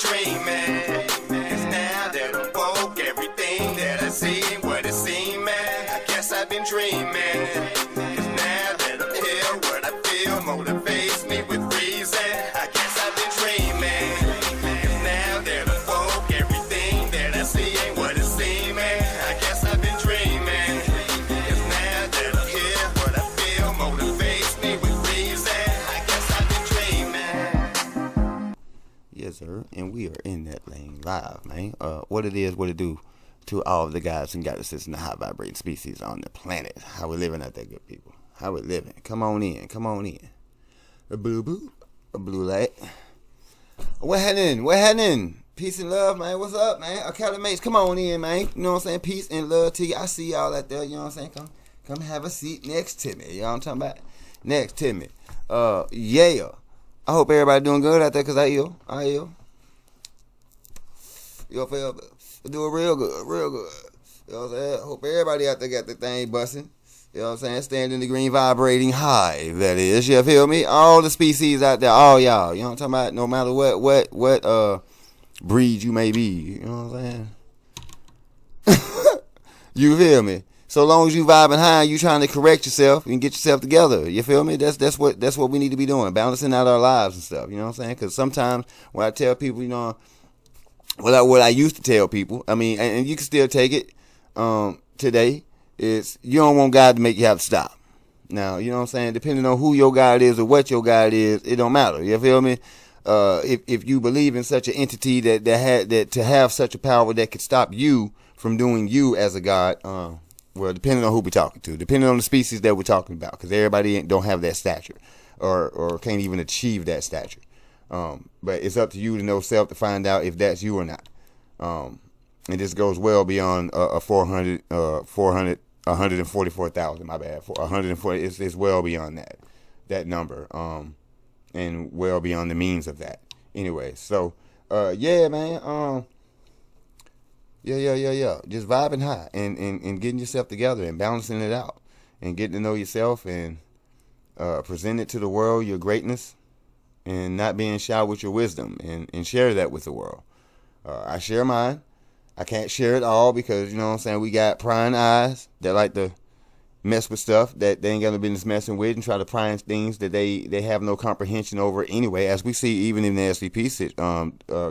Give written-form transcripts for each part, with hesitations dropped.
dreaming. Cause now that I'm woke, everything that I see ain't what it seems, man. I guess I've been dreaming. Cause now that I'm here, what I feel motivates me with reason. I guess I've been dreaming. Cause now that I'm woke, everything that I see ain't what it seems, man. I guess I've been dreaming. Cause now that I'm here, what I feel motivates me with reason. I guess I've been dreaming. Yes, sir, and we are in that lane live, man. What it is, what it do to all of the guys and goddesses and the high vibrating species on the planet. How we living out there, good people? How we living? Come on in, come on in. A blue, a blue light. What happening? What happening? Peace and love, man. What's up, man? Okay, mates, come on in, man. You know what I'm saying? Peace and love to you. I see y'all out there. You know what I'm saying? Come have a seat next to me. You know what I'm talking about? Next to me. Yeah. I hope everybody doing good out there, cause I ill. You feel doing real good, real good. You know what I'm saying? I hope everybody out there got the thing busting. You know what I'm saying? Standing in the green vibrating high, that is. You feel me? All the species out there, all y'all. You know what I'm talking about? No matter what breed you may be. You know what I'm saying? You feel me? So long as you vibing high, you trying to correct yourself and get yourself together. You feel me? That's what we need to be doing, balancing out our lives and stuff. You know what I'm saying? Because sometimes when I tell people, you know, what I used to tell people, I mean, and you can still take it today, is you don't want God to make you have to stop. Now, you know what I'm saying? Depending on who your God is or what your God is, it don't matter. You feel me? If you believe in such an entity that to have such a power that could stop you from doing you as a God, well, depending on who we're talking to, depending on the species that we're talking about, because everybody don't have that stature or can't even achieve that stature. But it's up to you to know self to find out if that's you or not. And this goes well beyond 144,000. My bad. 140. It's well beyond that number. And well beyond the means of that. Anyway, so yeah, man. Yeah. Just vibing high and getting yourself together and balancing it out and getting to know yourself and present it to the world, your greatness, and not being shy with your wisdom and share that with the world. I share mine. I can't share it all because, you know what I'm saying, we got prying eyes that like to mess with stuff that they ain't got no business messing with and try to pry in things that they have no comprehension over anyway. As we see even in the SCP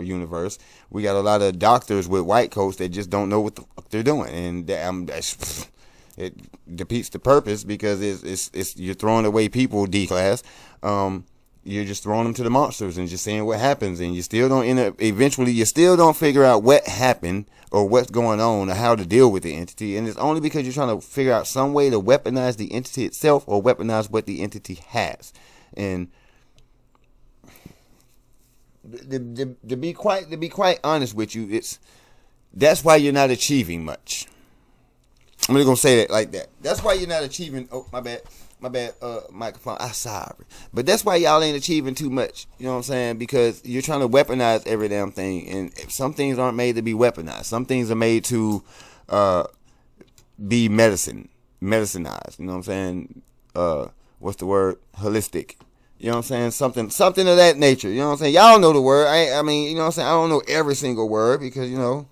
universe, we got a lot of doctors with white coats that just don't know what the fuck they're doing. And it defeats the purpose because it's you're throwing away people, D-class. You're just throwing them to the monsters and just seeing what happens, and you still don't eventually you still don't figure out what happened or what's going on or how to deal with the entity, and it's only because you're trying to figure out some way to weaponize the entity itself or weaponize what the entity has. And to be quite honest with you, that's why you're not achieving much. I'm just gonna say that like that. That's why you're not achieving. Oh, my bad, microphone. I'm sorry, but that's why y'all ain't achieving too much. You know what I'm saying? Because you're trying to weaponize every damn thing, and some things aren't made to be weaponized. Some things are made to be medicinized. You know what I'm saying? What's the word? Holistic. You know what I'm saying? Something of that nature. You know what I'm saying? Y'all know the word. I mean, you know what I'm saying? I don't know every single word because, you know,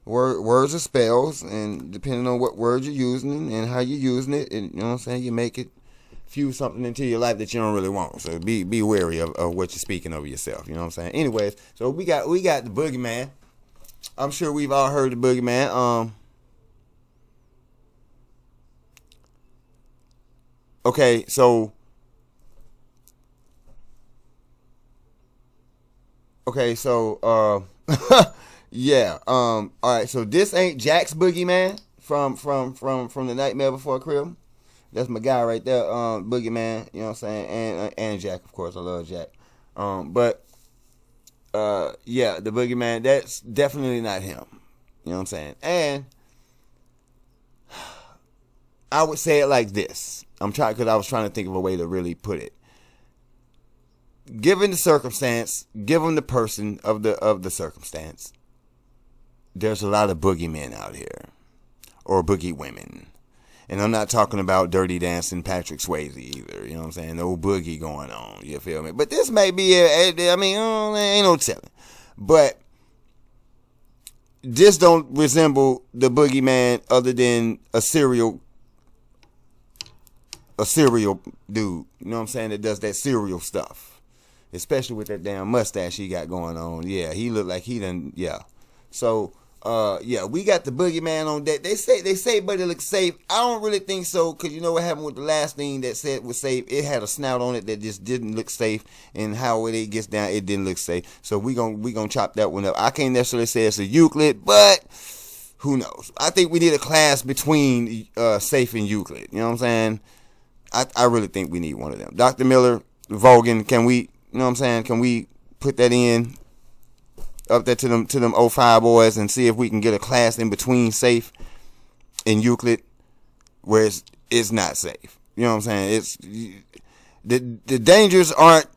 words are spells, and depending on what word you're using and how you're using it, and, you know what I'm saying, you make it fuse something into your life that you don't really want. So be wary of what you're speaking over yourself. You know what I'm saying? Anyways, so we got the Boogeyman. I'm sure we've all heard the Boogeyman. Okay, so yeah. All right. So this ain't Jack's Boogeyman from the Nightmare Before Christmas. That's my guy right there, Boogeyman. You know what I'm saying? And Jack, of course. I love Jack. But yeah, the Boogeyman. That's definitely not him. You know what I'm saying? And I would say it like this. Because I was trying to think of a way to really put it. Given the circumstance, given the person of the circumstance, there's a lot of boogeymen out here, or boogie women, and I'm not talking about Dirty Dancing Patrick Swayze either. You know what I'm saying? No boogie going on. You feel me? But this may be I mean, ain't no telling. But this don't resemble the Boogeyman other than a serial dude. You know what I'm saying? That does that serial stuff. Especially with that damn mustache he got going on. Yeah, he looked like he done, yeah. So, yeah, we got the Boogeyman on deck. They say, but it looks safe. I don't really think so, because you know what happened with the last thing that said was safe? It had a snout on it that just didn't look safe, and how it gets down, it didn't look safe. So we gonna chop that one up. I can't necessarily say it's a Euclid, but who knows? I think we need a class between safe and Euclid. You know what I'm saying? I really think we need one of them. Dr. Miller, Volgun, can we, you know what I'm saying? Can we put that in up there to them 05 boys and see if we can get a class in between safe and Euclid where it's not safe. You know what I'm saying? It's the dangers aren't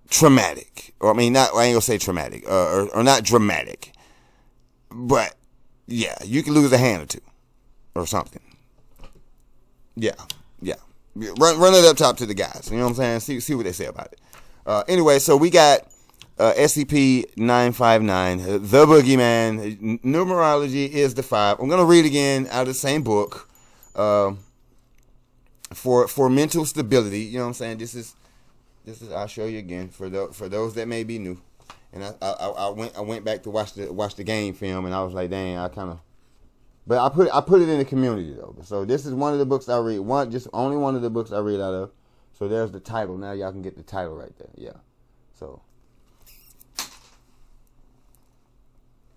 traumatic. Or I ain't gonna say traumatic or not dramatic. But yeah, you can lose a hand or two or something. Yeah. Run it up top to the guys. You know what I'm saying? See what they say about it. Anyway, so we got SCP-959, the Boogeyman. Numerology is the 5. I'm gonna read again out of the same book. For mental stability. You know what I'm saying? This is. I'll show you again for those that may be new. And I went back to watch the game film, and I was like, dang, but I put it in the community though. So this is one of the books I read. Only one of the books I read out of. So there's the title. Now y'all can get the title right there. Yeah. So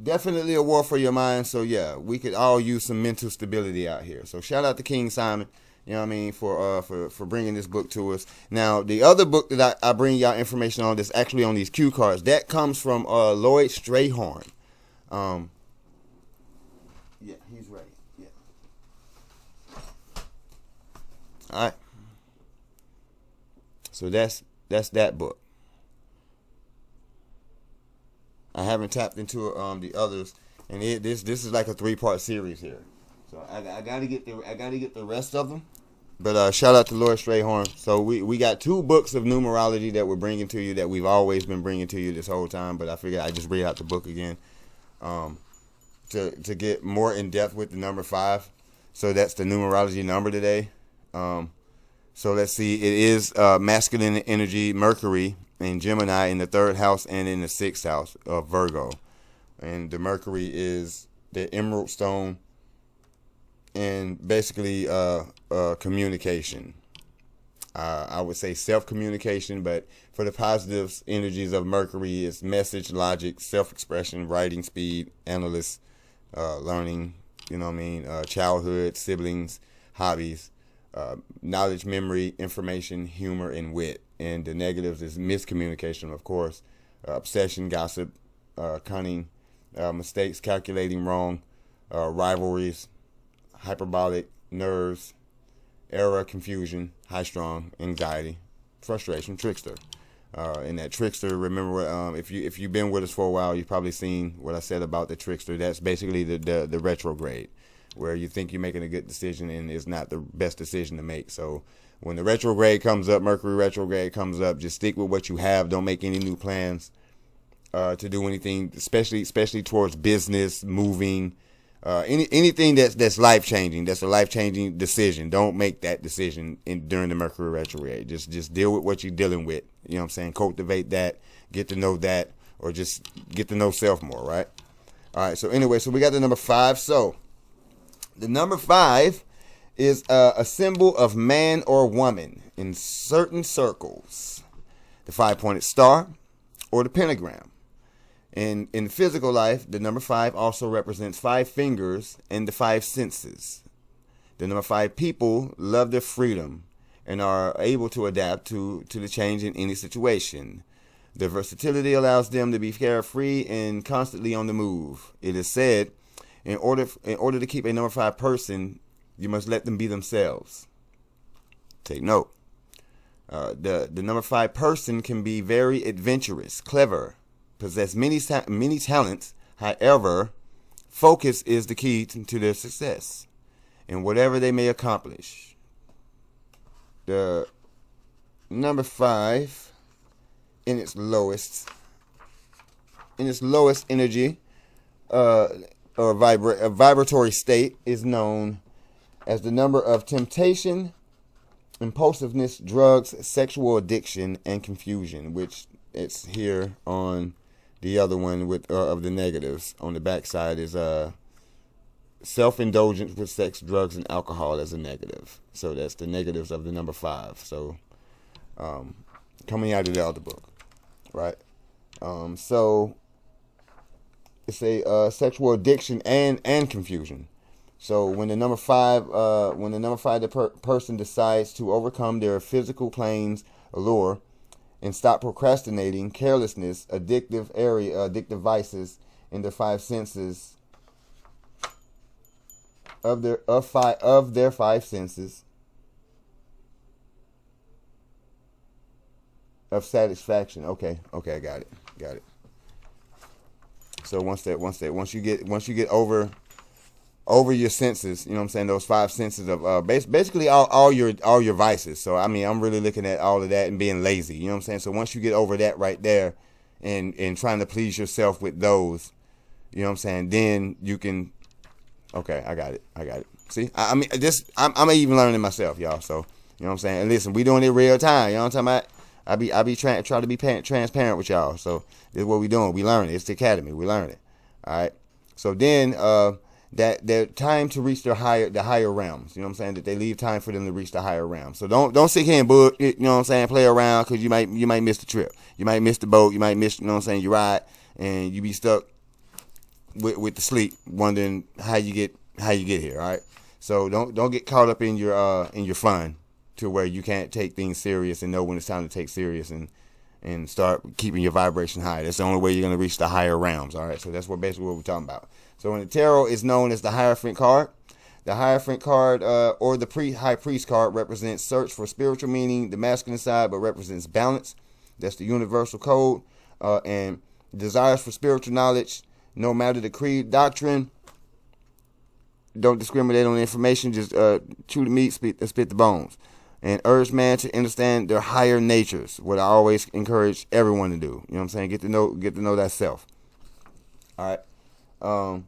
definitely a war for your mind. So yeah, we could all use some mental stability out here. So shout out to King Simon. You know what I mean, for bringing this book to us. Now the other book that I bring y'all information on, that's actually on these cue cards, that comes from Lloyd Strayhorn. Yeah, he's right. Yeah. All right. So that's that book. I haven't tapped into the others, and this is like a 3-part series here. So I gotta get the rest of them. But shout out to Lloyd Strayhorn. So we got 2 books of numerology that we're bringing to you, that we've always been bringing to you this whole time. But I figured I'd just read out the book again. To get more in depth with the number 5. So that's the numerology number today. So let's see. It is masculine energy, Mercury and Gemini in the 3rd house and in the 6th house of Virgo. And the Mercury is the emerald stone, and basically communication. I would say self-communication, but for the positives, energies of Mercury is message, logic, self-expression, writing speed, analysis, learning, you know what I mean, childhood, siblings, hobbies, knowledge, memory, information, humor, and wit. And the negatives is miscommunication, of course, obsession, gossip, cunning, mistakes, calculating wrong, rivalries, hyperbolic, nerves, error, confusion, high-strung, anxiety, frustration, trickster. And that trickster, remember, if you've been with us for a while, you've probably seen what I said about the trickster. That's basically the retrograde, where you think you're making a good decision and it's not the best decision to make. So when the retrograde comes up, Mercury retrograde comes up, just stick with what you have. Don't make any new plans to do anything, especially towards business, moving, anything that's life changing. That's a life changing decision. Don't make that decision during the Mercury retrograde. Just deal with what you're dealing with. You know what I'm saying? Cultivate that, get to know that, or just get to know self more, right? All right. So anyway, so we got the number 5. So the number 5 is a symbol of man or woman in certain circles. The 5-pointed star or the pentagram. And in physical life, the number 5 also represents 5 fingers and the 5 senses. The number 5 people love their freedom and are able to adapt to the change in any situation. Their versatility allows them to be carefree and constantly on the move. It is said, in order to keep a number 5 person, you must let them be themselves. Take note. The number 5 person can be very adventurous, clever, possess many talents. However, focus is the key to their success in whatever they may accomplish. The number 5 in its lowest in its lowest energy or vibratory state is known as the number of temptation, impulsiveness, drugs, sexual addiction, and confusion, which it's here on the other one with of the negatives. On the back side is self-indulgence with sex, drugs, and alcohol as a negative. So that's the negatives of the number 5. So coming out of the other book, right? So it's a sexual addiction and confusion. So when the number 5, the person decides to overcome their physical plane's allure and stop procrastinating, carelessness, addictive vices in their 5 senses of their 5 senses of satisfaction. Okay, I got it. So once you get over your senses, you know what I'm saying, those 5 senses of basically all your vices. So I mean, I'm really looking at all of that and being lazy, you know what I'm saying? So once you get over that right there and trying to please yourself with those, you know what I'm saying, then you can, okay, I got it. See, I mean, I'm even learning myself, y'all. So, you know what I'm saying? And listen, we doing it real time, you know what I'm talking about? I be trying to be transparent with y'all. So this is what we doing. We learn it. It's the academy. We learn it. All right. So then that their time to reach the higher realms. You know what I'm saying? That they leave time for them to reach the higher realms. So don't sit here and book. You know what I'm saying? Play around, because you might miss the trip. You might miss the boat. You might miss, you know what I'm saying, your ride, and you be stuck with the sleep, wondering how you get here. All right. So don't get caught up in your fun, to where you can't take things serious and know when it's time to take serious and start keeping your vibration high. That's the only way you're going to reach the higher realms. All right, so that's basically what we're talking about. So in the tarot, is known as the Hierophant card. The Hierophant card or the High Priest card represents search for spiritual meaning, the masculine side, but represents balance. That's the universal code, and desires for spiritual knowledge, no matter the creed, doctrine. Don't discriminate on the information, just chew the meat, spit the bones. And urge man to understand their higher natures, what I always encourage everyone to do. You know what I'm saying? Get to know that self. All right.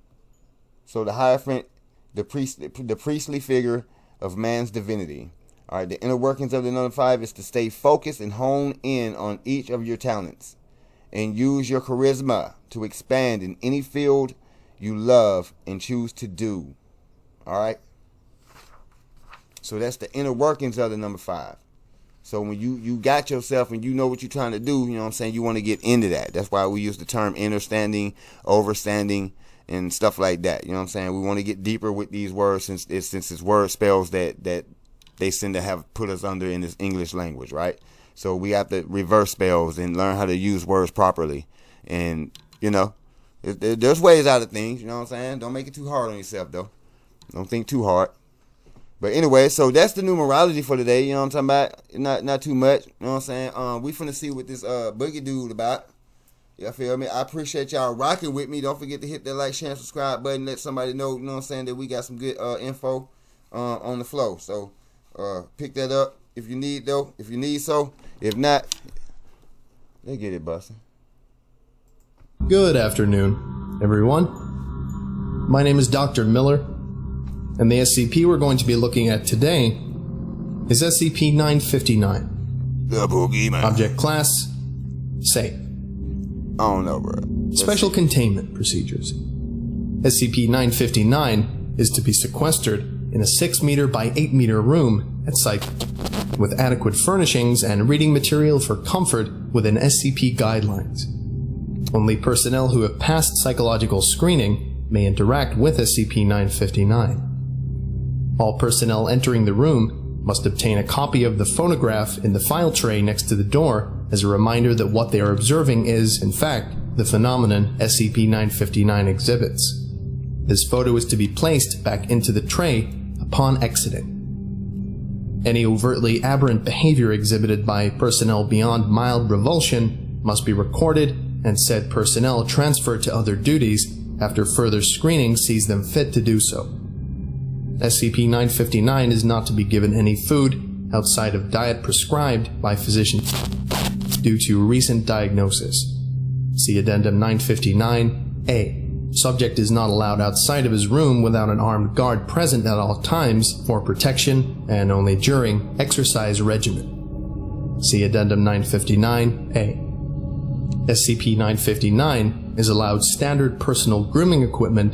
So the Hierophant, the priestly figure of man's divinity. All right. The inner workings of the number 5 is to stay focused and hone in on each of your talents, and use your charisma to expand in any field you love and choose to do. All right. So that's the inner workings of the number 5. So when you got yourself and you know what you're trying to do, you know what I'm saying, you want to get into that. That's why we use the term understanding, overstanding, and stuff like that. You know what I'm saying? We want to get deeper with these words, since it's word spells that they seem to have put us under in this English language, right? So we have to reverse spells and learn how to use words properly. And, you know, there's ways out of things, you know what I'm saying? Don't make it too hard on yourself, though. Don't think too hard. But anyway, so that's the numerology for today. You know what I'm talking about? Not too much. You know what I'm saying? We finna see what this boogie dude about. Y'all feel me? I appreciate y'all rocking with me. Don't forget to hit that like, share, and subscribe button. Let somebody know, you know what I'm saying, that we got some good info on the flow. So pick that up if you need, though. If you need so. If not, they get it busting. Good afternoon, everyone. My name is Dr. Miller. And the SCP we're going to be looking at today is SCP-959. The Boogeyman. Object class, safe. I don't know, bro. Special containment procedures. SCP-959 is to be sequestered in a 6-meter by 8-meter room at site, with adequate furnishings and reading material for comfort within SCP guidelines. Only personnel who have passed psychological screening may interact with SCP-959. All personnel entering the room must obtain a copy of the phonograph in the file tray next to the door as a reminder that what they are observing is, in fact, the phenomenon SCP-959 exhibits. This photo is to be placed back into the tray upon exiting. Any overtly aberrant behavior exhibited by personnel beyond mild revulsion must be recorded and said personnel transferred to other duties after further screening sees them fit to do so. SCP-959 is not to be given any food outside of diet prescribed by physicians due to recent diagnosis. See Addendum 959-A. Subject is not allowed outside of his room without an armed guard present at all times for protection and only during exercise regimen. See Addendum 959-A. SCP-959 is allowed standard personal grooming equipment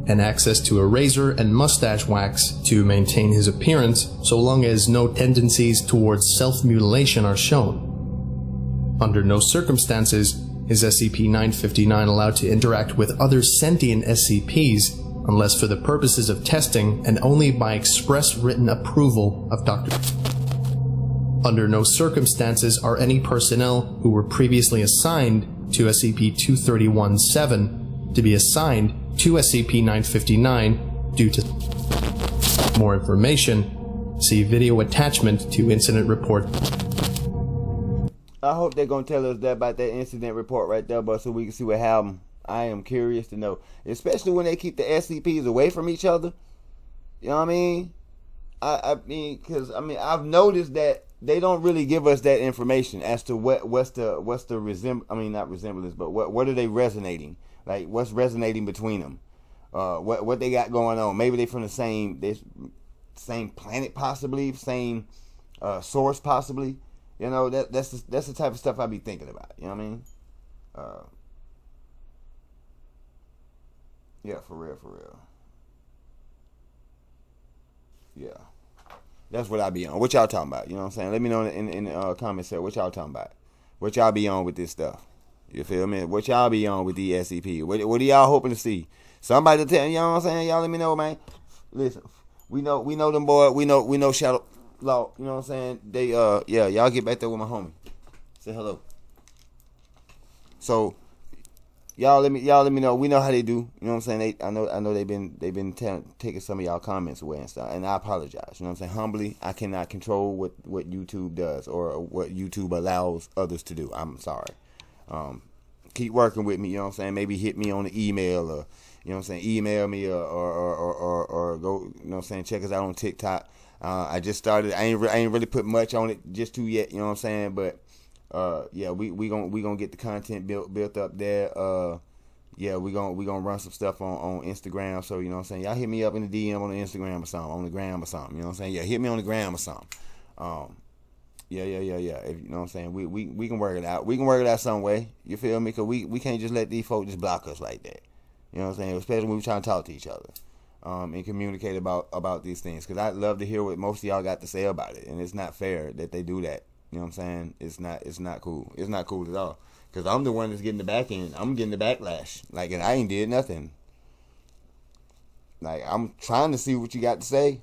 and access to a razor and mustache wax to maintain his appearance so long as no tendencies towards self-mutilation are shown. Under no circumstances is SCP-959 allowed to interact with other sentient SCPs unless for the purposes of testing and only by express written approval of Dr. Under no circumstances are any personnel who were previously assigned to SCP-231-7 to be assigned to SCP-959 due to more information. See video attachment to incident report. I hope they're going to tell us that about that incident report right there, but so we can see what happened. I am curious to know, especially when they keep the SCPs away from each other. You know what I mean? I mean, because I mean, I've noticed that they don't really give us that information as to what's the not resemblance, but what are they resonating? Like, what's resonating between them? What they got going on? Maybe they from the same planet, possibly same source, possibly. You know, that's the type of stuff I be thinking about. You know what I mean? Yeah, for real. Yeah, that's what I be on. What y'all talking about? You know what I'm saying? Let me know in the comments section what y'all talking about. What y'all be on with this stuff? You feel me? What y'all be on with the SCP? What are y'all hoping to see? Somebody to tell you know what I'm saying? Y'all let me know, man. Listen, we know them boys. We know Shadow Law. You know what I'm saying? They yeah, y'all get back there with my homie. Say hello. So y'all let me know. We know how they do. You know what I'm saying? I know they've been taking some of y'all comments away and stuff. And I apologize. You know what I'm saying? Humbly, I cannot control what YouTube does or what YouTube allows others to do. I'm sorry. Keep working with me, you know what I'm saying? Maybe hit me on the email or, you know what I'm saying, email me or go, you know what I'm saying, check us out on TikTok. I just started, I ain't really put much on it just to yet, you know what I'm saying? But, yeah, we gonna get the content built up there. Yeah, we gonna run some stuff on Instagram. So, you know what I'm saying? Y'all hit me up in the DM on the Instagram or something, on the gram or something, you know what I'm saying? Yeah, hit me on the gram or something. Yeah. If, you know what I'm saying? We can work it out. We can work it out some way. You feel me? Because we can't just let these folks just block us like that. You know what I'm saying? Especially when we're trying to talk to each other and communicate about these things. Because I'd love to hear what most of y'all got to say about it. And it's not fair that they do that. You know what I'm saying? It's not cool. It's not cool at all. Because I'm the one that's getting the back end. I'm getting the backlash. Like, and I ain't did nothing. Like, I'm trying to see what you got to say.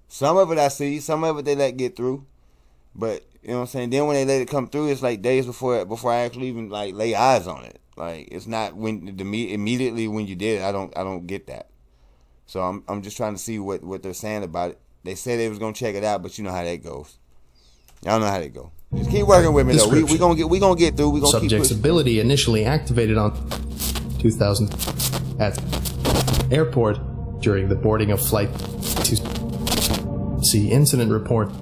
Some of it I see. Some of it they let get through. But, you know what I'm saying, then when they let it come through, it's like days before I actually even, like, lay eyes on it. Like, it's not immediately when you did it. I don't get that. So I'm just trying to see what they're saying about it. They said they was going to check it out, but you know how that goes. Y'all know how that go. Just keep working with me, though. We gonna get through. We gonna keep pushing. Subject's ability initially activated on 2000 at airport during the boarding of flight to see incident report.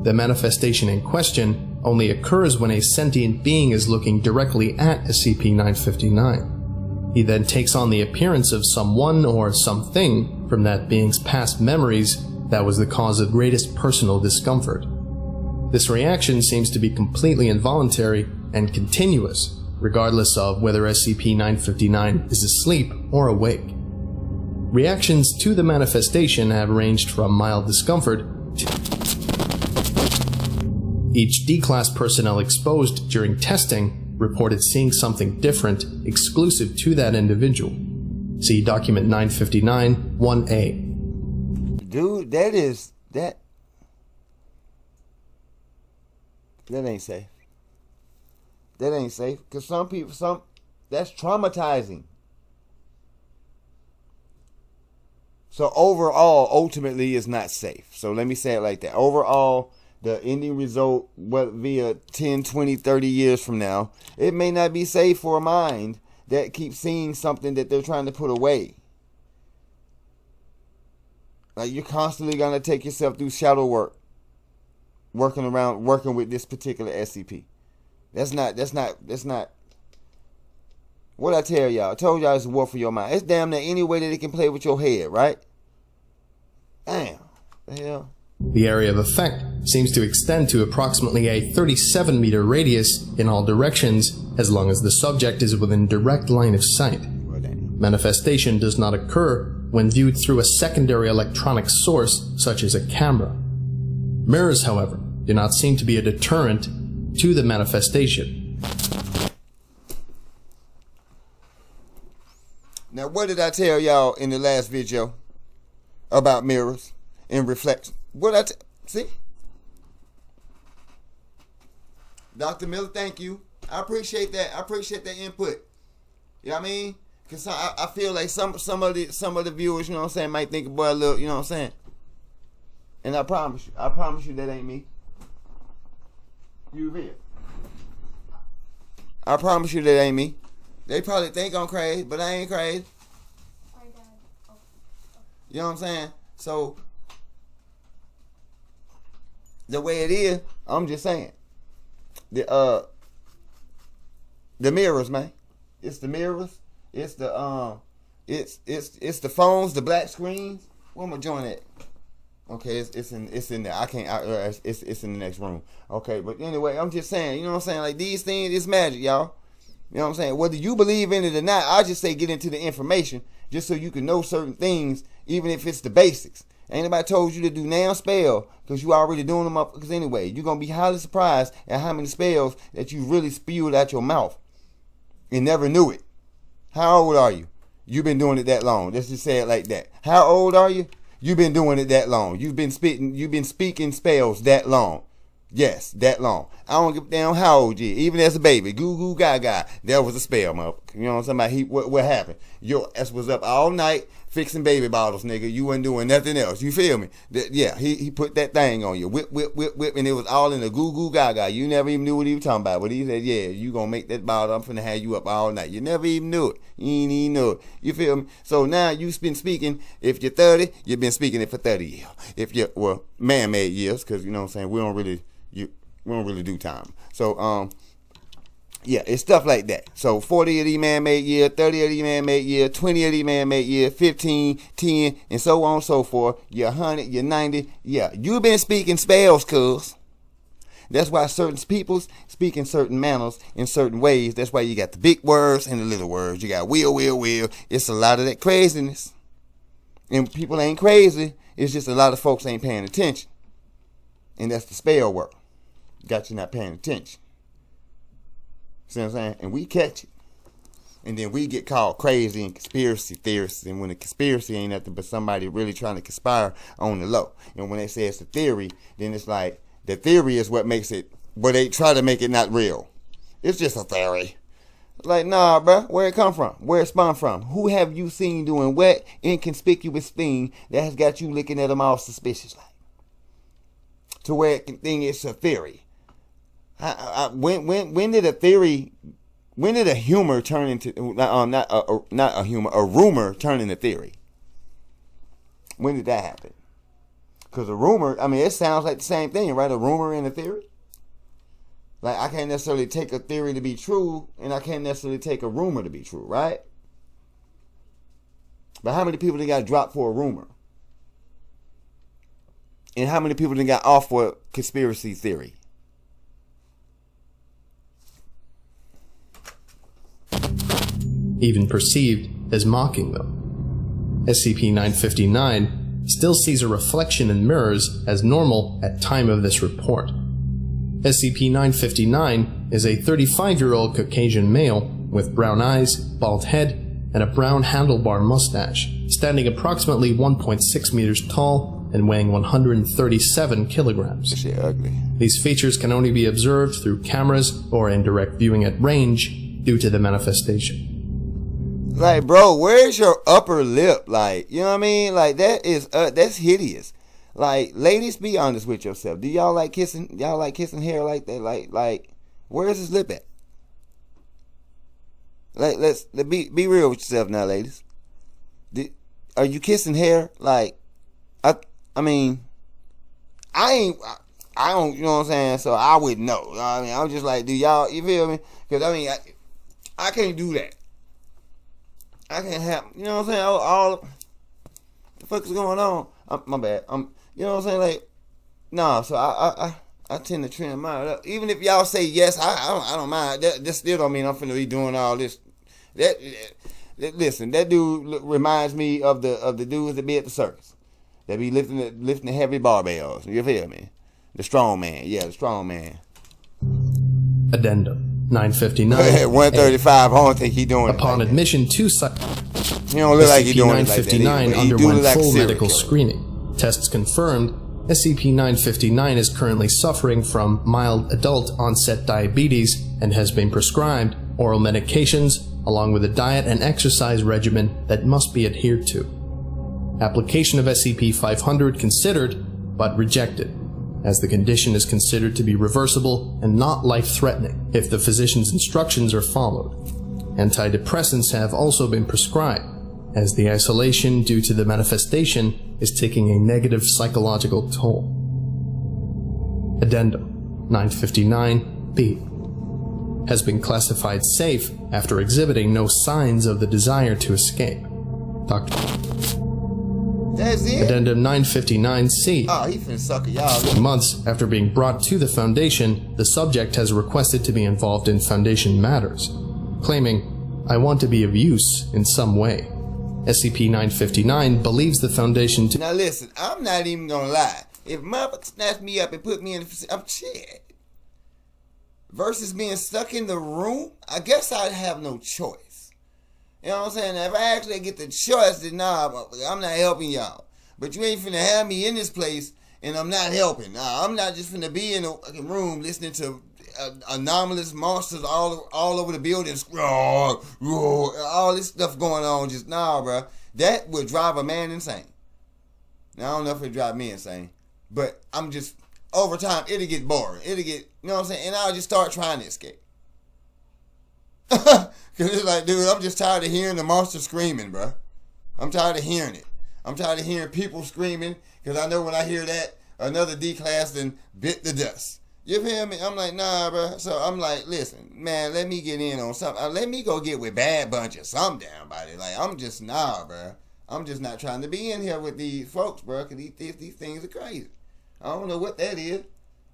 The manifestation in question only occurs when a sentient being is looking directly at SCP-959. He then takes on the appearance of someone or something from that being's past memories that was the cause of greatest personal discomfort. This reaction seems to be completely involuntary and continuous, regardless of whether SCP-959 is asleep or awake. Reactions to the manifestation have ranged from mild discomfort to each D-Class personnel exposed during testing reported seeing something different exclusive to that individual. See Document 959-1A. Dude, that ain't safe. That ain't safe. Because some people, that's traumatizing. So overall, ultimately, it's not safe. So let me say it like that. Overall, the ending result, via 10, 20, 30 years from now, it may not be safe for a mind that keeps seeing something that they're trying to put away. Like, you're constantly going to take yourself through shadow work, working with this particular SCP. That's not What I tell y'all? I told y'all it's a war for your mind. It's damn near any way that it can play with your head, right? Damn. The hell? The area of effect seems to extend to approximately a 37-meter radius in all directions, as long as the subject is within direct line of sight. Well, damn. Manifestation does not occur when viewed through a secondary electronic source, such as a camera. Mirrors, however, do not seem to be a deterrent to the manifestation. Now, what did I tell y'all in the last video about mirrors and reflection? See? Dr. Miller, thank you. I appreciate that. I appreciate that input. You know what I mean? Because I feel like some of the viewers, you know what I'm saying, might think about a little, you know what I'm saying? And I promise you that ain't me. You feel? I promise you that ain't me. They probably think I'm crazy, but I ain't crazy. You know what I'm saying? So, the way it is, I'm just saying. The mirrors, man. It's the mirrors. It's the it's the phones, the black screens. Where am I join at? Okay, it's in there. I can't. It's in the next room. Okay, but anyway, I'm just saying. You know what I'm saying? Like these things, it's magic, y'all. You know what I'm saying? Whether you believe in it or not, I just say get into the information just so you can know certain things, even if it's the basics. Ain't nobody told you to do now spell because you already doing them up. Because anyway, you're gonna be highly surprised at how many spells that you really spewed out your mouth and never knew it. How old are you? You've been doing it that long. Let's just say it like that. How old are you? You've been doing it that long. You've been speaking spells that long. Yes, that long. I don't give a damn how old you, even as a baby. Goo goo gaga. That was a spell, motherfucker. You know what I'm saying? What happened? Your ass was up all night fixing baby bottles, nigga. You wasn't doing nothing else. You feel me? He put that thing on you. Whip, whip, whip, whip, and it was all in the goo goo gaga. You never even knew what he was talking about. But he said, yeah, you gonna make that bottle. I'm finna have you up all night. You never even knew it. You ain't even know it. You feel me? So now you've been speaking. If you're 30, you've been speaking it for 30 years. If you're, man-made years, because, you know what I'm saying, we don't really do time. So, yeah, it's stuff like that. So 40 of these man-made year, 30 of these man-made year, 20 of these man-made year, 15, 10, and so on and so forth. You're 100, you're 90. Yeah, you've been speaking spells, cuz. That's why certain peoples speak in certain manners, in certain ways. That's why you got the big words and the little words. You got will. It's a lot of that craziness. And people ain't crazy. It's just a lot of folks ain't paying attention. And that's the spell work. Got you not paying attention. See what I'm saying? And we catch it. And then we get called crazy and conspiracy theorists. And when the conspiracy ain't nothing but somebody really trying to conspire on the low. And when they say it's a theory, then it's like the theory is what makes it, but they try to make it not real. It's just a theory. Like, nah, bruh, where it come from? Where it spun from? Who have you seen doing what inconspicuous thing that has got you looking at them all suspiciously? To where it can think it's a theory. When did a theory, when did a humor turn into, not a humor, a rumor turn into theory? When did that happen? Because a rumor, I mean, it sounds like the same thing, right? A rumor and a theory. Like, I can't necessarily take a theory to be true, and I can't necessarily take a rumor to be true, right? But how many people they got dropped for a rumor? And how many people they got off for conspiracy theory? Even perceived as mocking them. SCP-959 still sees a reflection in mirrors as normal at time of this report. SCP-959 is a 35-year-old Caucasian male with brown eyes, bald head, and a brown handlebar mustache, standing approximately 1.6 meters tall and weighing 137 kilograms. This shit ugly. These features can only be observed through cameras or in direct viewing at range due to the manifestation. Like, bro, where's your upper lip? Like, you know what I mean? Like, that's hideous. Like, ladies, be honest with yourself. Do y'all like kissing? Y'all like kissing hair like that? Like, where's his lip at? Like, let's be real with yourself now, ladies. Are you kissing hair? Like, I mean, I don't, you know what I'm saying? So I wouldn't know. You know what I mean, I'm just like, do y'all, you feel me? Because I mean, I can't do that. I can't have, you know what I'm saying? All the fuck is going on? My bad. You know what I'm saying? Like, nah. So I tend to trim mine up. Even if y'all say yes, I don't mind. That still don't mean I'm finna be doing all this. Listen, that dude reminds me of the dudes that be at the circus. That be lifting the heavy barbells. You feel me? The strong man. Yeah, the strong man. Addendum 959. 135. I don't think he doing it. Upon like admission to site, he don't look like he doing it like that. SCP-959 He do underwent look like a full serial medical killer. screening. Tests confirmed SCP-959 is currently suffering from mild adult onset diabetes and has been prescribed oral medications along with a diet and exercise regimen that must be adhered to. Application of SCP-500 considered, but rejected, as the condition is considered to be reversible and not life-threatening if the physician's instructions are followed. Antidepressants have also been prescribed, as the isolation due to the manifestation is taking a negative psychological toll. Addendum 959-B has been classified safe after exhibiting no signs of the desire to escape. Dr. That's it? Addendum 959-C. Oh, he finna sucker y'all. Months after being brought to the Foundation, the subject has requested to be involved in Foundation matters, claiming, "I want to be of use in some way." SCP-959 believes the Foundation to... Now listen, I'm not even gonna lie. If motherfucker snatched me up and put me in the... I'm shit. Versus being stuck in the room, I guess I'd have no choice. You know what I'm saying? If I actually get the choice, then nah, I'm not helping y'all. But you ain't finna have me in this place and I'm not helping. Nah, I'm not just finna be in a fucking room listening to anomalous monsters all over the building. Roar, roar, all this stuff going on. Just nah, bro. That would drive a man insane. Now, I don't know if it drive me insane, but I'm just... Over time, it'll get boring. It'll get, you know what I'm saying? And I'll just start trying to escape. Because it's like, dude, I'm just tired of hearing the monster screaming, bro. I'm tired of hearing it. I'm tired of hearing people screaming. Because I know when I hear that, another D-class then bit the dust. You feel me? I'm like, nah, bro. So I'm like, listen, man, let me get in on something. Let me go get with Bad Bunch or something down by it. Like, I'm just, nah, bro. I'm just not trying to be in here with these folks, bro. Because these things are crazy. I don't know what that is.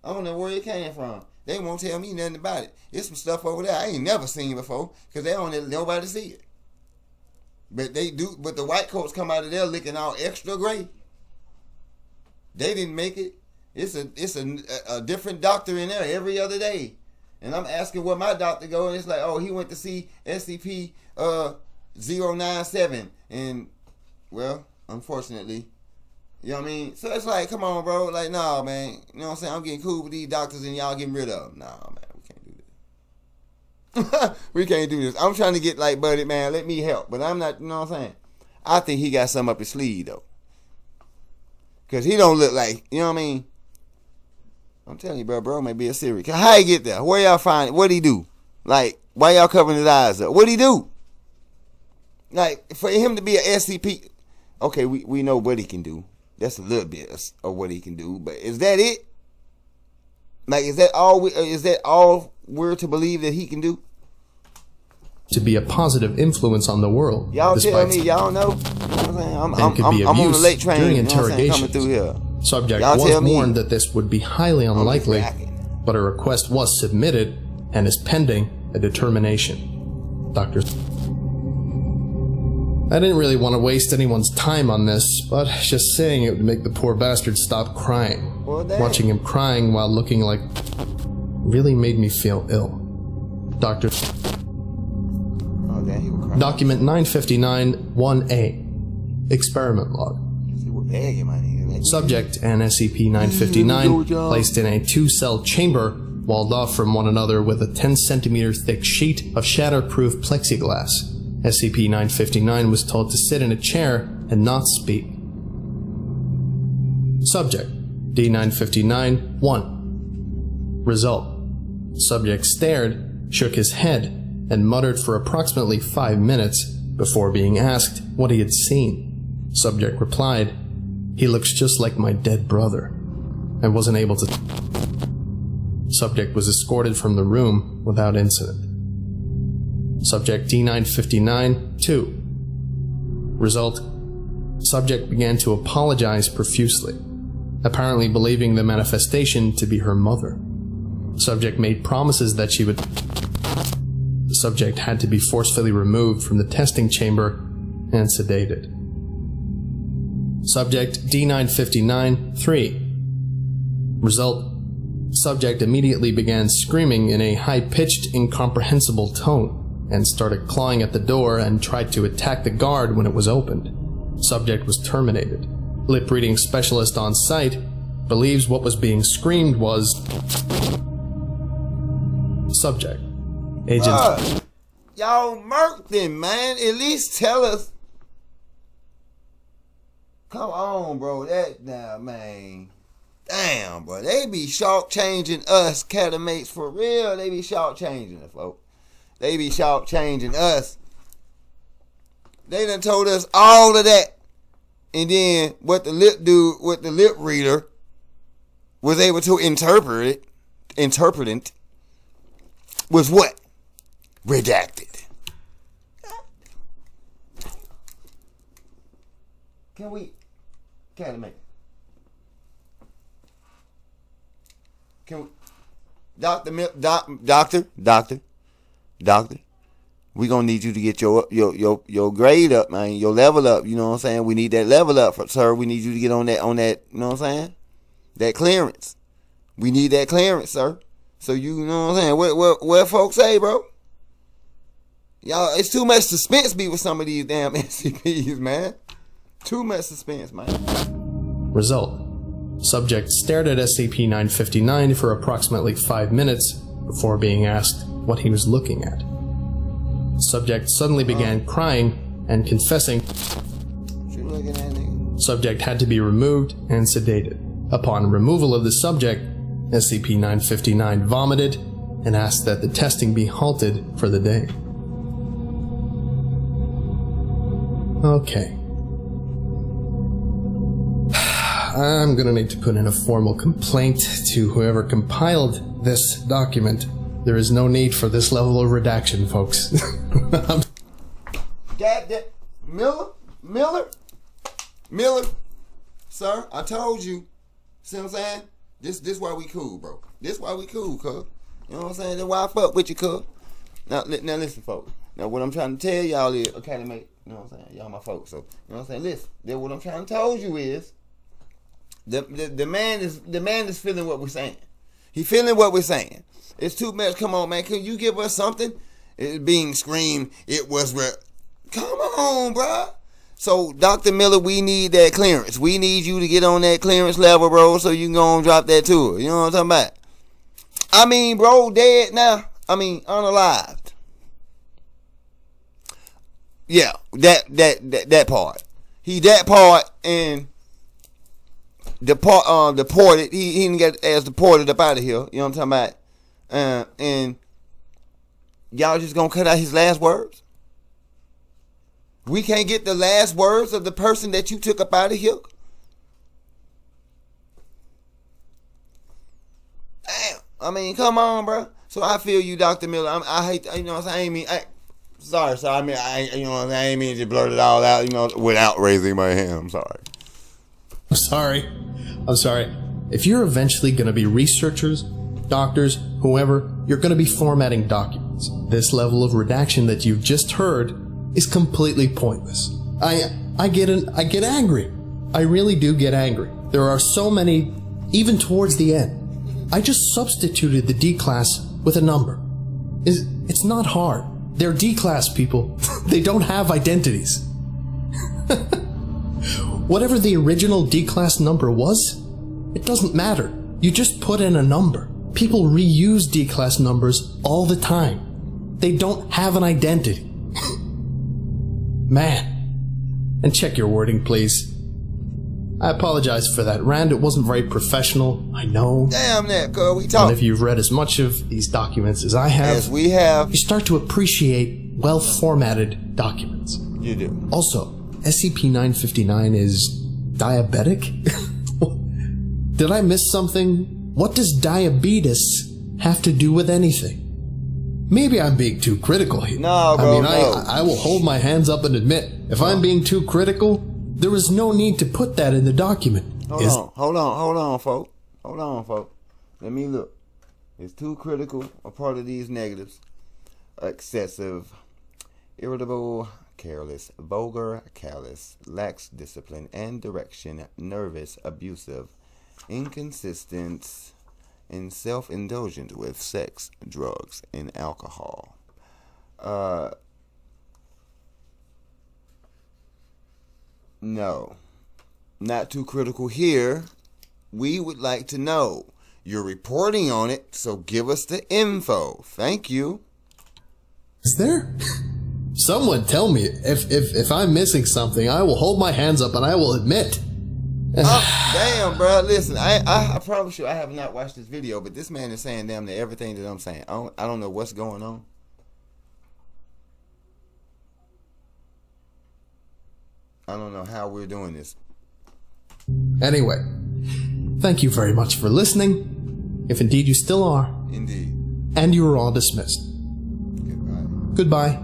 I don't know where it came from. They won't tell me nothing about it. There's some stuff over there I ain't never seen before because they don't let nobody see it. But they do. But the white coats come out of there looking all extra gray. They didn't make it. It's a different doctor in there every other day. And I'm asking where my doctor go, and it's like, oh, he went to see SCP-097. And, well, unfortunately... You know what I mean? So it's like, come on, bro. Like, nah, man. You know what I'm saying? I'm getting cool with these doctors and y'all getting rid of them. Nah, man. We can't do this. We can't do this. I'm trying to get like, buddy, man, let me help. But I'm not, you know what I'm saying? I think he got something up his sleeve, though. Because he don't look like, you know what I mean? I'm telling you, bro may be a serial killer. How he get there? Where y'all find it? What'd he do? Like, why y'all covering his eyes up? What'd he do? Like, for him to be an SCP, okay, we know what he can do. That's a little bit of what he can do, but is that it? Like, is that all we're to believe that he can do? To be a positive influence on the world. Y'all tell me, y'all know. You know what I'm saying? I'm on the late train. During you know what I'm saying, coming through here. Subject Y'all was warned that this would be highly unlikely, but a request was submitted and is pending a determination. Dr. I didn't really want to waste anyone's time on this, but just saying it would make the poor bastard stop crying. Well, watching him crying while looking like really made me feel ill. Dr. Oh, damn, he was crying. Document 959-1A. Experiment log. Subject and SCP-959 placed in a 2-cell chamber walled off from one another with a 10-centimeter thick sheet of shatterproof plexiglass. SCP-959 was told to sit in a chair and not speak. Subject D-959-1. Result: subject stared, shook his head, and muttered for approximately 5 minutes before being asked what he had seen. Subject replied, "He looks just like my dead brother," and wasn't able to. Subject was escorted from the room without incident. Subject D-959-2. Result: subject began to apologize profusely, apparently believing the manifestation to be her mother. Subject made promises that she would... The subject had to be forcefully removed from the testing chamber and sedated. Subject D959-3. Result: subject immediately began screaming in a high-pitched, incomprehensible tone and started clawing at the door and tried to attack the guard when it was opened. Subject was terminated. Lip-reading specialist on site believes what was being screamed was... Subject. Agent... Y'all murked him, man. At least tell us. Come on, bro. That now, man. Damn, bro. They be short-changing us, catamates, for real. They be short-changing us, folks. They be short-changing us. They done told us all of that. And then what the lip reader was able to interpret was what? Redacted. Can we Doctor, we gonna need you to get your grade up, man, your level up, you know what I'm saying? We need that level up, sir. We need you to get on that, you know what I'm saying? That clearance. We need that clearance, sir. So you know what I'm saying? What folks say, bro? Y'all, it's too much suspense be with some of these damn SCPs, man. Too much suspense, man. Result: subject stared at SCP-959 for approximately 5 minutes before being asked what he was looking at. Subject suddenly began crying and confessing. What you looking at, nigga? Subject had to be removed and sedated. Upon removal of the subject, SCP-959 vomited and asked that the testing be halted for the day. Okay. I'm gonna need to put in a formal complaint to whoever compiled this document. There is no need for this level of redaction, folks. Goddamn. Miller? Sir, I told you. See what I'm saying? This why we cool, bro. This why we cool, cuz. You know what I'm saying? That's why I fuck with you, cuz. Now listen, folks. Now what I'm trying to tell y'all is, okay, mate, you know what I'm saying? Y'all my folks, so you know what I'm saying? Listen, then what I'm trying to tell you is the man is feeling what we're saying. He feeling what we're saying. It's too much. Come on, man. Can you give us something? It being screamed. It was come on, bro. So, Dr. Miller, we need that clearance. We need you to get on that clearance level, bro, so you can go and drop that to her. You know what I'm talking about? I mean, bro, dead now. I mean, unalived. Yeah, that part. He that part and deported. He didn't get as deported up out of here. You know what I'm talking about? And y'all just gonna cut out his last words? We can't get the last words of the person that you took up out of here? Damn. I mean, come on, bro. So I feel you, Dr. Miller. I hate, you know what I'm saying? Sorry. I mean, you know what I'm saying? I ain't mean to blurt it all out, you know, without raising my hand. I'm sorry. I'm sorry. If you're eventually going to be researchers, doctors, whoever, you're going to be formatting documents. This level of redaction that you've just heard is completely pointless. I get angry. I really do get angry. There are so many, even towards the end. I just substituted the D class with a number. It's not hard. They're D class people. They don't have identities. Whatever the original D class number was, it doesn't matter. You just put in a number. People reuse D class numbers all the time. They don't have an identity. Man. And check your wording, please. I apologize for that rant. It wasn't very professional. I know. Damn that, cuz we talk. And if you've read as much of these documents as I have, as we have, you start to appreciate well-formatted documents. You do. Also, SCP-959 is diabetic? Did I miss something? What does diabetes have to do with anything? Maybe I'm being too critical here. No, bro, I will hold my hands up and admit, if I'm being too critical, there is no need to put that in the document. Hold on, folks. Let me look. It's too critical. A part of these negatives: excessive, irritable, careless, vulgar, callous, lacks discipline and direction, nervous, abusive, inconsistent, and self-indulgent with sex, drugs, and alcohol. No, not too critical here. We would like to know. You're reporting on it, so give us the info. Thank you. Is there? Someone tell me. If I'm missing something, I will hold my hands up and I will admit. Oh, damn, bro. Listen, I promise you I have not watched this video, but this man is saying damn near everything that I'm saying. I don't know what's going on. I don't know how we're doing this. Anyway, thank you very much for listening. If indeed you still are. Indeed. And you are all dismissed. Goodbye.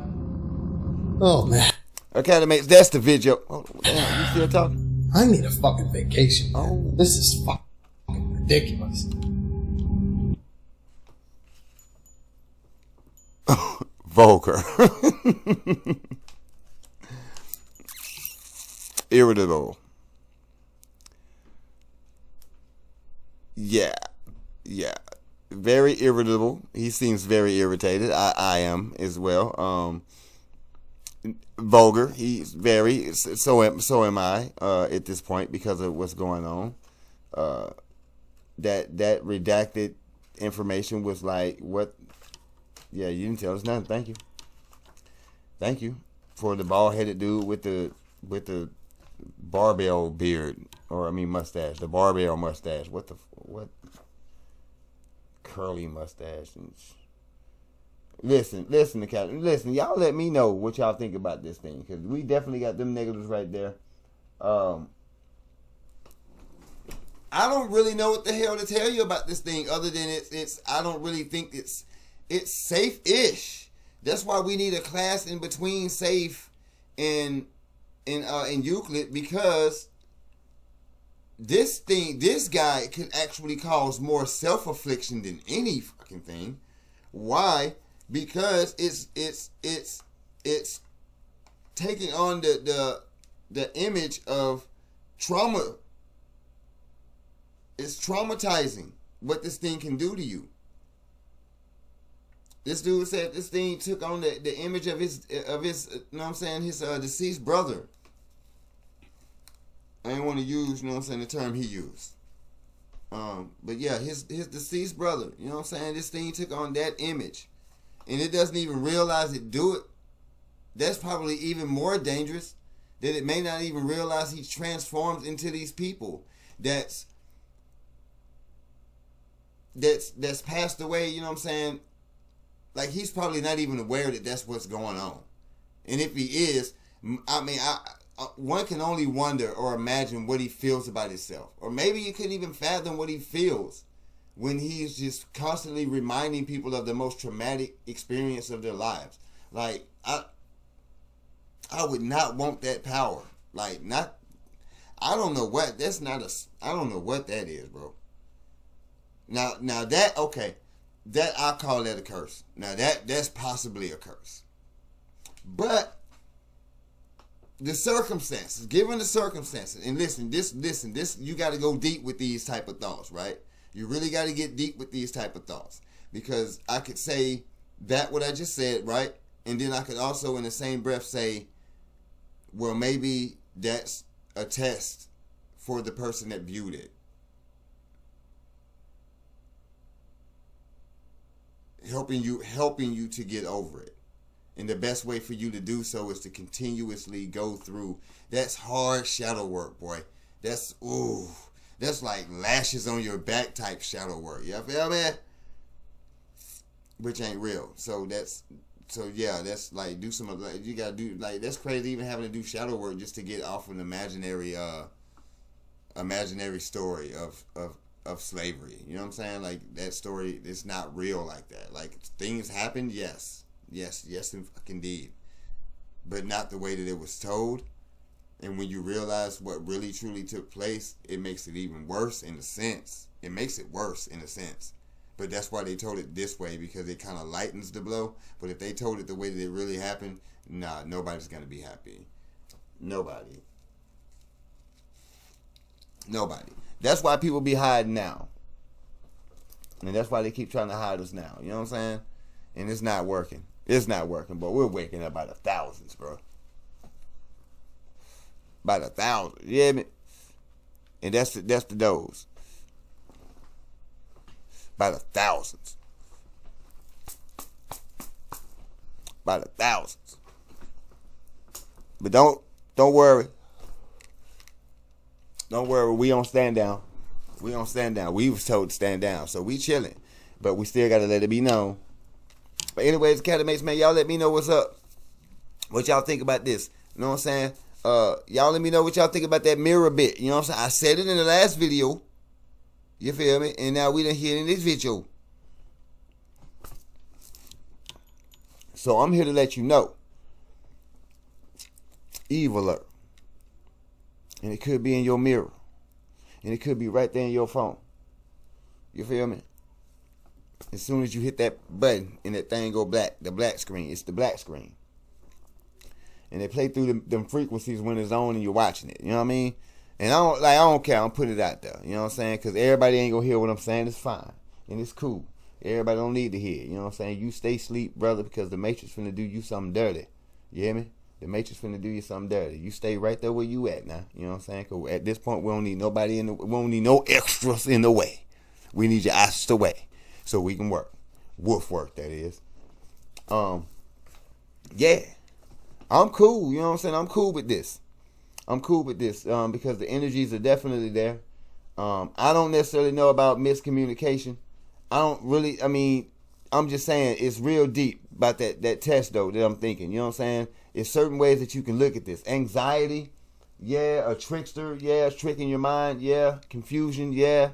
Oh, man. Okay, mates, that's the video. Oh, damn, you still talking? I need a fucking vacation. Oh. This is fucking ridiculous. Vulgar. Irritable. Yeah. Very irritable. He seems very irritated. I am as well. Vulgar. He's very. So am I. At this point, because of what's going on. That redacted information was like what? Yeah, you didn't tell us nothing. Thank you for the bald-headed dude with the barbell beard, or I mean mustache. The barbell mustache. What? Curly mustache. And listen, y'all let me know what y'all think about this thing, because we definitely got them negatives right there. I don't really know what the hell to tell you about this thing, other than it's I don't really think it's safe-ish. That's why we need a class in between safe and in Euclid, because this guy could actually cause more self-affliction than any fucking thing. Why? Because it's taking on the image of trauma. It's traumatizing what this thing can do to you. This dude said this thing took on the image of his you know what I'm saying, his deceased brother. I didn't want to use, you know what I'm saying, the term he used. But yeah, his deceased brother, you know what I'm saying, this thing took on that image. And it doesn't even realize it do it. That's probably even more dangerous, that it may not even realize he's transformed into these people that's passed away, you know what I'm saying? Like, he's probably not even aware that that's what's going on. And if he is, I mean, one can only wonder or imagine what he feels about himself. Or maybe you couldn't even fathom what he feels when he's just constantly reminding people of the most traumatic experience of their lives. Like, I would not want that power. Like, I don't know what that is, bro. Now that, okay, that I call that a curse. Now that's possibly a curse. But the circumstances, given the circumstances, and listen, this, you got to go deep with these type of thoughts, right? You really got to get deep with these type of thoughts, because I could say that what I just said, right? And then I could also in the same breath say, well, maybe that's a test for the person that viewed it. Helping you to get over it. And the best way for you to do so is to continuously go through. That's hard shadow work, boy. That's like lashes on your back type shadow work. You feel me? Which ain't real. That's like, do some, like, you gotta do, like, that's crazy even having to do shadow work just to get off an imaginary story of of slavery. You know what I'm saying? Like, that story is not real like that. Like, things happened, yes, indeed, but not the way that it was told. And when you realize what really truly took place, it makes it even worse in a sense. It makes it worse in a sense. But that's why they told it this way, because it kind of lightens the blow. But if they told it the way that it really happened, nah, nobody's going to be happy. Nobody. That's why people be hiding now. And that's why they keep trying to hide us now. You know what I'm saying? And it's not working. It's not working, but we're waking up by the thousands, bro. By the thousands. You hear me? And that's the dose. By the thousands. By the thousands. But don't worry. Don't worry, we don't stand down. We don't stand down. We was told to stand down, so we chilling. But we still gotta let it be known. But anyways, Academates, man, y'all let me know what's up. What y'all think about this? You know what I'm saying? Y'all let me know what y'all think about that mirror bit. You know what I'm saying? I said it in the last video. You feel me? And now we done hear it in this video. So I'm here to let you know. Evil alert. And it could be in your mirror. And it could be right there in your phone. You feel me? As soon as you hit that button and that thing go black, the black screen, it's the black screen. And they play through them frequencies when it's on and you're watching it. You know what I mean? And I don't care. I'm putting it out there. You know what I'm saying? Because everybody ain't going to hear what I'm saying. It's fine. And it's cool. Everybody don't need to hear it. You know what I'm saying? You stay asleep, brother, because the Matrix finna do you something dirty. You hear me? The Matrix finna do you something dirty. You stay right there where you at now. You know what I'm saying? Because at this point, we don't need nobody we don't need no extras in the way. We need your ass away so we can work. Wolf work, that is. Yeah. I'm cool. You know what I'm saying? I'm cool with this. Because the energies are definitely there. I don't necessarily know about miscommunication. I'm just saying it's real deep about that test, though, that I'm thinking. You know what I'm saying? It's certain ways that you can look at this. Anxiety, yeah. A trickster, yeah. Tricking your mind, yeah. Confusion, yeah.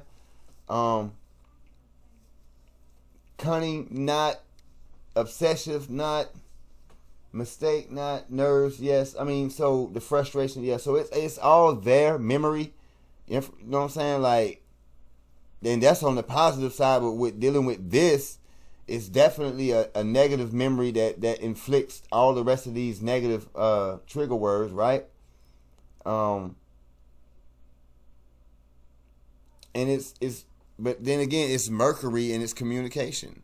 Cunning, not. Obsessive, not. Mistake, not. Nerves, yes. So the frustration, yeah. So it's all there. Memory, you know what I'm saying? Like, then that's on the positive side. But with dealing with this, it's definitely a negative memory that inflicts all the rest of these negative trigger words, right? And but then again, it's Mercury and it's communication.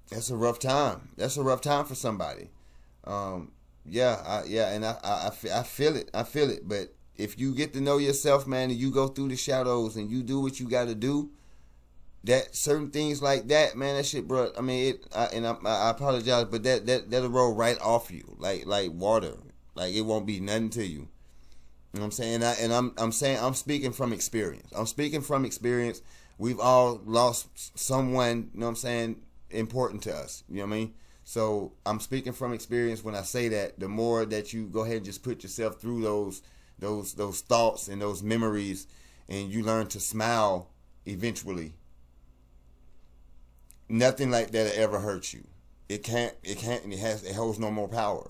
That's a rough time. That's a rough time for somebody. And I feel it. I feel it. But if you get to know yourself, man, and you go through the shadows and you do what you got to do, that certain things like that, man, that shit, bro. I apologize, but that'll roll right off you, like water. Like, it won't be nothing to you. You know what I'm saying? I'm speaking from experience. We've all lost someone, you know what I'm saying, important to us. You know what I mean? So I'm speaking from experience when I say that. The more that you go ahead and just put yourself through those thoughts and those memories, and you learn to smile eventually, nothing like that ever hurt you. It holds no more power.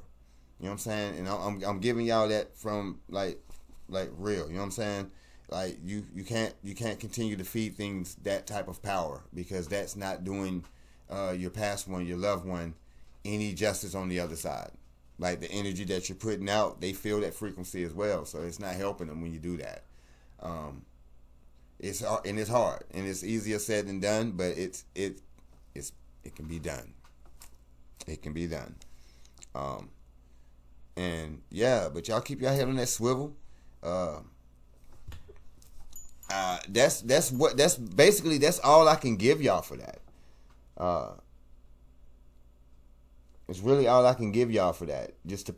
You know what I'm saying? And I'm giving y'all that from like real. You know what I'm saying? Like, you can't continue to feed things that type of power, because that's not doing your past one, your loved one, any justice on the other side. Like, the energy that you're putting out, they feel that frequency as well. So it's not helping them when you do that. It's hard, and it's easier said than done, but it can be done. It can be done. And yeah, but y'all keep your head on that swivel. That's all I can give y'all for that. It's really all I can give y'all for that, just to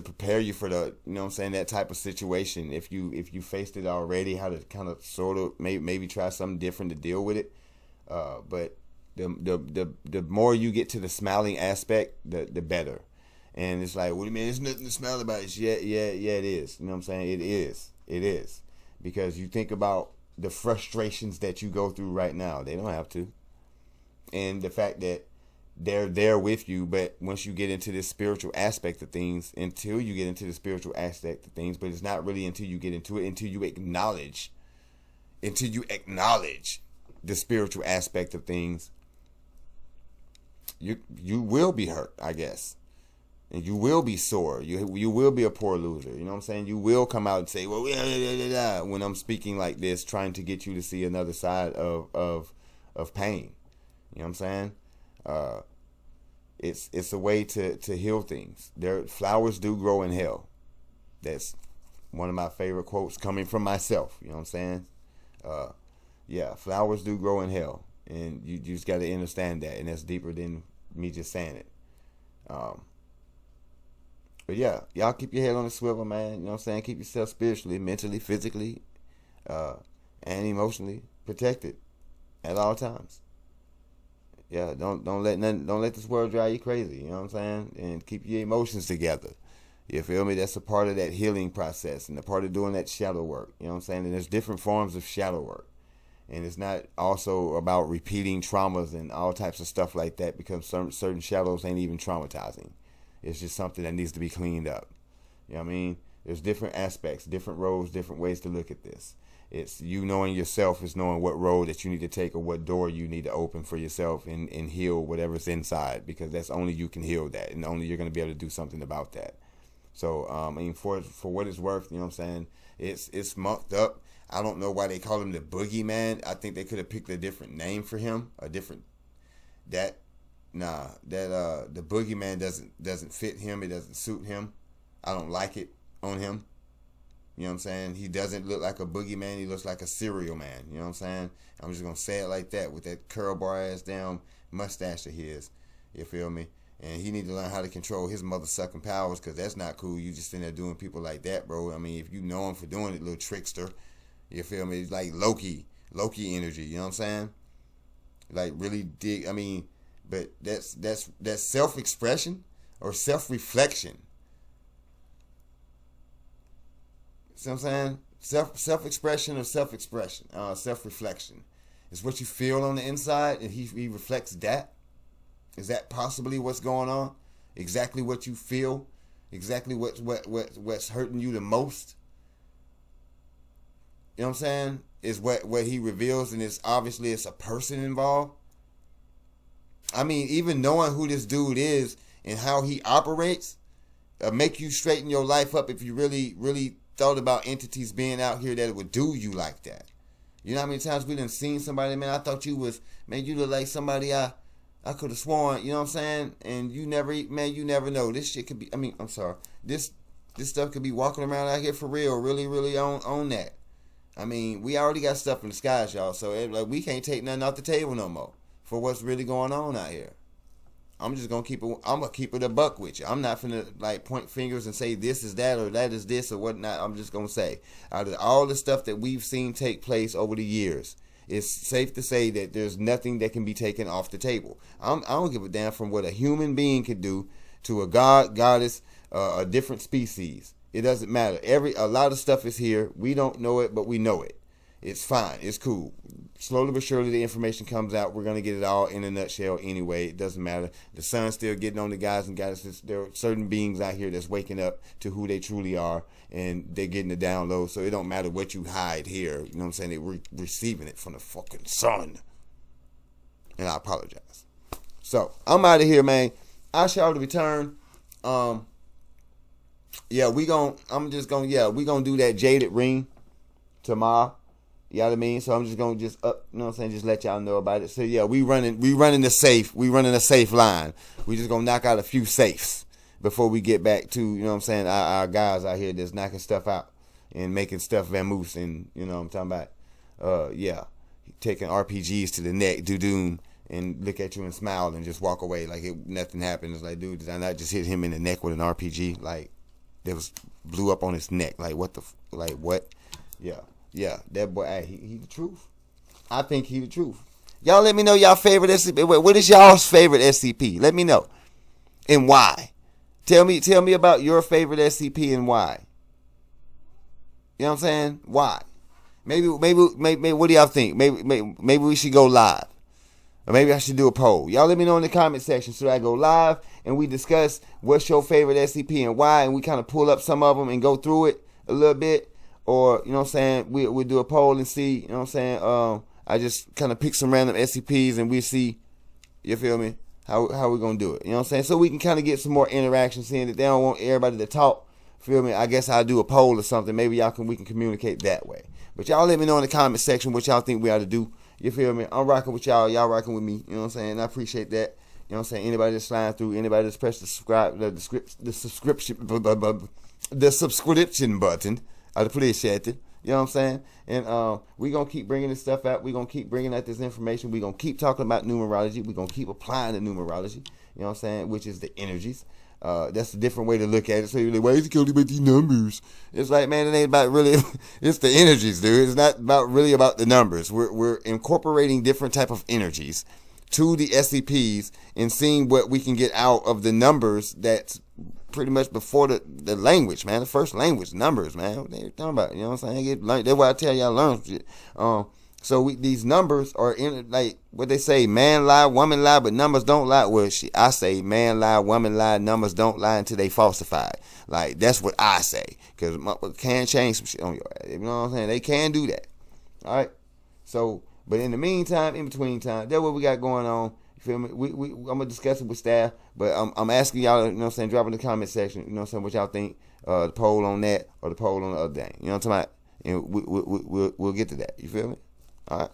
prepare you for the, you know what I'm saying, that type of situation. If you faced it already, how to kind of sort of maybe try something different to deal with it. But the more you get to the smiling aspect, the better. And it's like, what do you mean? There's nothing to smile about. It's, yeah, it is. You know what I'm saying? It is. Because you think about the frustrations that you go through right now. They don't have to. And the fact that they're there with you, but once you get into this spiritual aspect of things, but it's not really until you get into it, until you acknowledge the spiritual aspect of things, you will be hurt, I guess. And you will be sore. You will be a poor loser. You know what I'm saying? You will come out and say, well, when I'm speaking like this, trying to get you to see another side of pain. You know what I'm saying? It's a way to heal things. Flowers do grow in hell. That's one of my favorite quotes coming from myself. You know what I'm saying? Yeah, flowers do grow in hell. And you just got to understand that. And that's deeper than me just saying it. But yeah, y'all keep your head on the swivel, man. You know what I'm saying? Keep yourself spiritually, mentally, physically, and emotionally protected at all times. Yeah, don't let this world drive you crazy. You know what I'm saying? And keep your emotions together. You feel me? That's a part of that healing process and a part of doing that shadow work. You know what I'm saying? And there's different forms of shadow work. And it's not also about repeating traumas and all types of stuff like that, because certain shadows ain't even traumatizing. It's just something that needs to be cleaned up. You know what I mean? There's different aspects, different roads, different ways to look at this. It's you knowing yourself is knowing what road that you need to take or what door you need to open for yourself and heal whatever's inside, because that's only you can heal that, and only you're going to be able to do something about that. So, I mean, for what it's worth, you know what I'm saying? It's mucked up. I don't know why they call him the Boogeyman. I think they could have picked a different name for him, the Boogeyman doesn't fit him. It doesn't suit him. I don't like it on him. You know what I'm saying? He doesn't look like a boogeyman. He looks like a cereal man. You know what I'm saying? I'm just going to say it like that, with that curl bar ass down mustache of his. You feel me? And he need to learn how to control his mother sucking powers, because that's not cool. You just sitting there doing people like that, bro. I mean, if you know him for doing it, little trickster. You feel me? It's like Loki energy. You know what I'm saying? Like really dig. I mean, but that's self-expression or self-reflection. See what I'm saying? Self-expression or self-reflection. It's what you feel on the inside, and he reflects that. Is that possibly what's going on? Exactly what you feel? Exactly what's hurting you the most? You know what I'm saying? Is what he reveals, and it's obviously it's a person involved. I mean, even knowing who this dude is and how he operates, make you straighten your life up if you really, really thought about entities being out here that would do you like that. You know how many times we done seen somebody, man, I thought you look like somebody I could have sworn, you know what I'm saying? And you never know. This shit could be, this stuff could be walking around out here for real, really, really on that. I mean, we already got stuff in the skies, y'all, so we can't take nothing off the table no more for what's really going on out here. I'm gonna keep it a buck with you. I'm not finna like point fingers and say this is that or that is this or whatnot. I'm just gonna say, out of all the stuff that we've seen take place over the years, it's safe to say that there's nothing that can be taken off the table. I don't give a damn from what a human being could do to a god, goddess, a different species. It doesn't matter. A lot of stuff is here. We don't know it, but we know it. It's fine. It's cool. Slowly but surely the information comes out. We're going to get it all in a nutshell anyway. It doesn't matter. The sun's still getting on the guys and goddesses. There are certain beings out here that's waking up to who they truly are, and they're getting the download. So it don't matter what you hide here. You know what I'm saying? They're receiving it from the fucking sun. And I apologize. So I'm out of here, man. I shall return. Yeah, we gonna do that jaded ring tomorrow. You know what I mean? So I'm just gonna you know what I'm saying, just let y'all know about it. So yeah, we running the safe. We running a safe line. We just gonna knock out a few safes before we get back to, you know what I'm saying, our guys out here that's knocking stuff out and making stuff vamoose, and you know what I'm talking about. Yeah, taking RPGs to the neck, doom, and look at you and smile and just walk away like nothing happened. It's like, dude, did I not just hit him in the neck with an RPG? Like, that blew up on his neck. Like, what what? Yeah, that boy, he the truth. I think he the truth. Y'all let me know y'all favorite SCP. What is y'all's favorite SCP? Let me know. And why? Tell me about your favorite SCP and why. You know what I'm saying? Why? Maybe, what do y'all think? Maybe we should go live. Or maybe I should do a poll. Y'all let me know in the comment section. Should I go live and we discuss what's your favorite SCP and why, and we kind of pull up some of them and go through it a little bit? Or, you know what I'm saying, we'll do a poll and see, you know what I'm saying, I just kind of pick some random SCPs and we see, you feel me, how we going to do it. You know what I'm saying? So we can kind of get some more interaction, seeing that they don't want everybody to talk. Feel me? I guess I'll do a poll or something. Maybe we can communicate that way. But y'all let me know in the comment section what y'all think we ought to do. You feel me? I'm rocking with y'all. Y'all rocking with me. You know what I'm saying? I appreciate that. You know what I'm saying? Anybody that's sliding through, anybody that's pressed the subscription button, I'd appreciate it. You know what I'm saying? And we're going to keep bringing this stuff out. We're going to keep bringing out this information. We're going to keep talking about numerology. We're going to keep applying the numerology. You know what I'm saying? Which is the energies. That's a different way to look at it. So you're like, why is it only about these numbers? It's like, man, it ain't about really, it's the energies, dude. It's not really about the numbers. We're incorporating different type of energies to the SCPs and seeing what we can get out of the numbers that's pretty much before the language, man. The first language, numbers, man. What they talking about? You know what I'm saying? That's why I tell y'all learn shit. So these numbers are in, like what they say, man lie, woman lie, but numbers don't lie. Well, I say man lie, woman lie, numbers don't lie until they falsified. Like, that's what I say. Because can change some shit on your ass. You know what I'm saying? They can do that. All right? So, but in the meantime, in between time, that's what we got going on. You feel me? I'm going to discuss it with staff, but I'm asking y'all, you know what I'm saying, drop in the comment section, you know what I'm saying, what y'all think, the poll on that or the poll on the other thing. You know what I'm talking about? And we'll get to that. You feel me? All right.